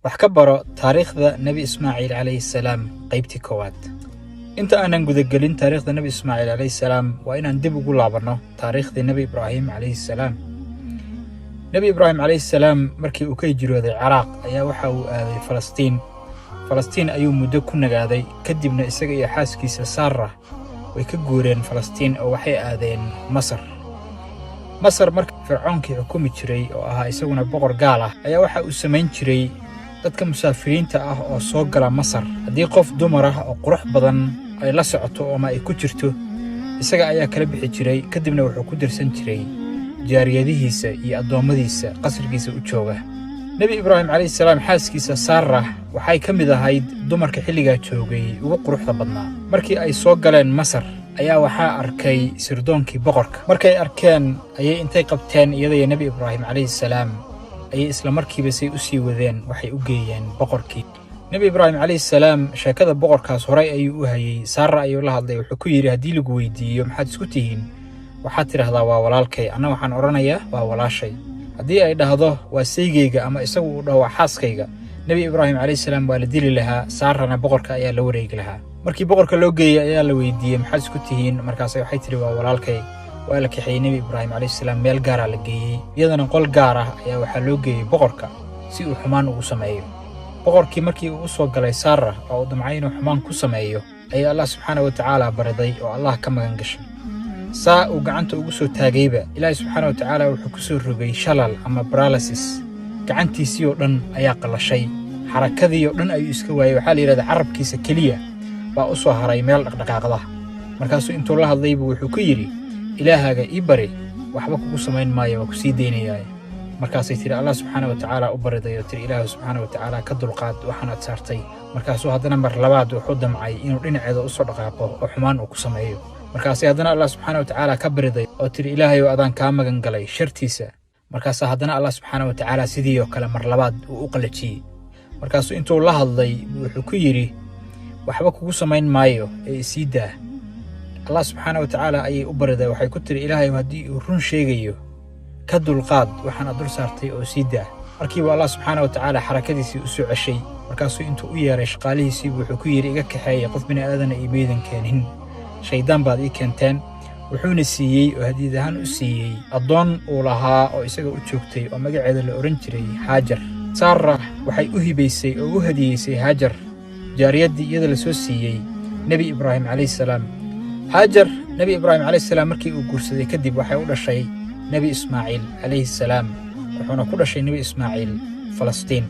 wax ka baro taariikhda Nabi Ismaaciil calayhi salaam qaybtii koowaad. Inta aanan gudagelin taariikhda Nabi Ismaaciil calayhi salaam waa inaan dib ugu laabanno taariikhdii Nabi Ibraahim calayhi salaam. Nabi Ibraahim calayhi salaam markii uu ka hijrooday Ciraaq ayaa waxa uu aaday Falastiin ayuu muddo ku nagaaday, kadibna isaga iyo xaaskiisa Saara way ka guureen Falastiin oo waxay aadeen Masar markii Fircoonkii xukumi jiray oo ahaa isaguna boqor gaal ah ayaa waxa uu samayn jiray dadka musaafiriinta ah oo soo gala Masar haddii qof dumar ah oo qurux badan ay la socoto oo ma ay ku jirto isaga ayaa kala bixi jiray, kadibna wuxuu ku dirsan jiray jaariyadihiisa iyo adoomadiisa qasrigiisa u jooga. Nabi Ibraahim calayhi salaam xaaskiisa Saara waxay ka mid ahayd dumarka xilligaa joogay ugu quruxda badnaa. Markii ay soo galeen Masar ayaa waxaa arkay sirdoonkii boqorka. Markay arkeen ayay intay qabteen iyada iyo Nabi Ibraahim calayhi salaam ayay isla markiiba say u sii wadeen waxay u geeyeen boqorkii. Nabi Ibraahim calayhi salaam sheekada boqorkaas horay ayuu u hayay. Saara ayuu la hadlay, wuxuu ku yiri haddii lagu weydiiyo maxaad isku tihiin waxaad tiraahdaa waa walaalkay, anna waxaan oranayaa waa walaashay. haddii ay dhahdo waa saygeyga ama isagu uu dhaho waa xaaskayga, Nabi Ibraahim calayhi salaam waa la dili lahaa, Saarana boqorka ayaa la wareegi lahaa. markii boqorka loo geeyay ayaa la weydiiyey maxaad isku tihiin, markaas waxay tiri waa walaalkay. waa la kaxeeyey Nabi Ibraahim calayhi salaam meel gaar ah la geeyey, iyadana qol gaar ah ayaa waxaa loo geeyey boqorka si uu xumaan ugu sameeyo. boqorkii markii uu soo galay Saara oo uu damcay inuu xumaan ku sameeyo ayaa Allah subxaanahu wa tacaala bariday oo Allah ka magan gashay. saa uu gacanta ugu soo taagayba Ilaahay subxaanahu wa tacaala wuxuu ku soo rogay shalal ama paralysis. gacantiisii oo dhan ayaa qalashay, xarakadii oo dhan ayuu iska waayay. waxaa la yidhahdaa carabkiisa keliya baa u soo haray meel dhaqdhaqaaqda. markaasuu intuu la hadlaybu wuxuu ku yidhi ilaahaaga ii bari, waxba kugu samayn maayo, waa ku sii daynayaa. markaasay tiri Allah subxaanahu wa tacaala u bariday oo tiri Ilaahay subxaanahu wa tacaala ka dulqaad waxaanaad saartay. markaasuu haddana mar labaad wuxuu damcay inuu dhinaceeda u soo dhaqaaqo oo xumaan uu ku sameeyo. markaasay haddana Allah subxaanahu wa tacaala ka bariday oo tiri ilaahay oo adaan kaa magan galay shartiisa. markaasaa haddana Allah subxaanahu wa tacaala sidii oo kale mar labaad uu u qalajiyey. markaasuu intuu la hadlay wuxuu ku yidhi waxba kugu samayn maayo ee isii daa. Allah subxaanahu wa tacaala ayay u bariday, waxay ku tiri ilaahay haddii uu run sheegayo ka dulqaad waxaana dul saartay oo sii daa. markiiba Allah subxaanahu wa tacaala xarakadiisii u soo ceshay. markaasuu intuu u yeeray shaqaalihiisiibu wuxuu ku yidhi iga kaxeeya, qof bini aadana iimaydan keenin, shaydaan baad ii keenteen. wuxuuna siiyey oo hadiid ahaan u siiyey addoon uu lahaa oo isaga u joogtay oo magaceeda la oran jiray Haajar. Saara waxay u hibaysay oo u hadiyeysay Haajar jaariyaddii iyada la soo siiyey Nabi Ibraahim calayhi salaam. Haajar Nabi Ibraahim calayhi salaam markii uu guursaday kadib waxay u dhashay Nabi Ismaaciil calayhi salaam, wuxuuna ku dhashay Nabi Ismaaciil Falastiin.